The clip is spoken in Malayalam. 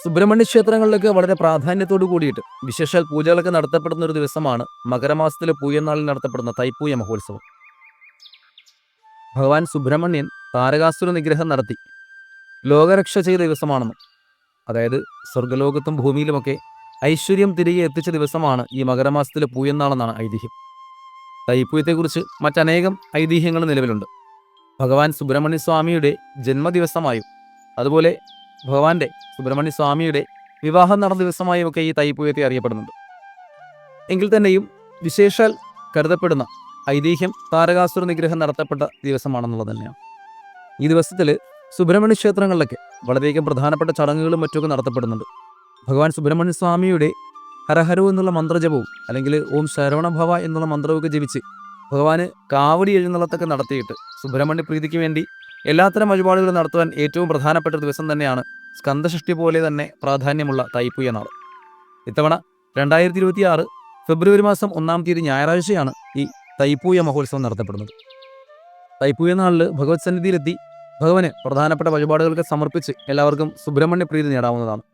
സുബ്രഹ്മണ്യ ക്ഷേത്രങ്ങളിലൊക്കെ വളരെ പ്രാധാന്യത്തോടു കൂടിയിട്ട് വിശേഷാൽ പൂജകളൊക്കെ നടത്തപ്പെടുന്ന ഒരു ദിവസമാണ് മകരമാസത്തിലെ പൂയനാളിൽ നടത്തപ്പെടുന്ന തൈപ്പൂയ മഹോത്സവം. ഭഗവാൻ സുബ്രഹ്മണ്യൻ താരകാസുര നിഗ്രഹം നടത്തി ലോകരക്ഷ ചെയ്ത ദിവസമാണെന്നും, അതായത് സ്വർഗ്ഗലോകത്തും ഭൂമിയിലുമൊക്കെ ഐശ്വര്യം തിരികെ എത്തിച്ച ദിവസമാണ് ഈ മകരമാസത്തിലെ പൂയനാളെന്നാണ് ഐതിഹ്യം. തൈപ്പൂയത്തെക്കുറിച്ച് മറ്റനേകം ഐതിഹ്യങ്ങൾ നിലവിലുണ്ട്. ഭഗവാൻ സുബ്രഹ്മണ്യ സ്വാമിയുടെ ജന്മദിവസമായും അതുപോലെ ഭഗവാന്റെ സുബ്രഹ്മണ്യ സ്വാമിയുടെ വിവാഹം നടന്ന ദിവസമായും ഒക്കെ ഈ തൈപ്പൂയത്തെ അറിയപ്പെടുന്നുണ്ട്. എങ്കിൽ തന്നെയും വിശേഷാൽ കരുതപ്പെടുന്ന ഐതിഹ്യം താരകാസുര നിഗ്രഹം നടത്തപ്പെട്ട ദിവസമാണെന്നുള്ളത് തന്നെയാണ്. ഈ ദിവസത്തിൽ സുബ്രഹ്മണ്യ ക്ഷേത്രങ്ങളിലൊക്കെ വളരെയധികം പ്രധാനപ്പെട്ട ചടങ്ങുകളും മറ്റൊക്കെ നടത്തപ്പെടുന്നുണ്ട്. ഭഗവാൻ സുബ്രഹ്മണ്യ സ്വാമിയുടെ ഹരഹരോ എന്നുള്ള മന്ത്രജപവും അല്ലെങ്കിൽ ഓം ശരവണഭവ എന്നുള്ള മന്ത്രമൊക്കെ ജപിച്ച് ഭഗവാന് കാവടി എഴുന്നള്ളത്തൊക്കെ നടത്തിയിട്ട് സുബ്രഹ്മണ്യ പ്രീതിക്ക് വേണ്ടി എല്ലാത്തരം വഴിപാടുകൾ നടത്തുവാൻ ഏറ്റവും പ്രധാനപ്പെട്ട ദിവസം തന്നെയാണ് സ്കന്ദഷഷ്ടി പോലെ തന്നെ പ്രാധാന്യമുള്ള തൈപ്പൂയ നാൾ. ഇത്തവണ 2026 ഫെബ്രുവരി മാസം 1-ാം തീയതി ഞായറാഴ്ചയാണ് ഈ തൈപ്പൂയ മഹോത്സവം നടത്തപ്പെടുന്നത്. തൈപ്പൂയ നാളിൽ ഭഗവത് സന്നിധിയിലെത്തി ഭഗവാന് പ്രധാനപ്പെട്ട വഴിപാടുകളൊക്കെ സമർപ്പിച്ച് എല്ലാവർക്കും സുബ്രഹ്മണ്യ പ്രീതി നേടാവുന്നതാണ്.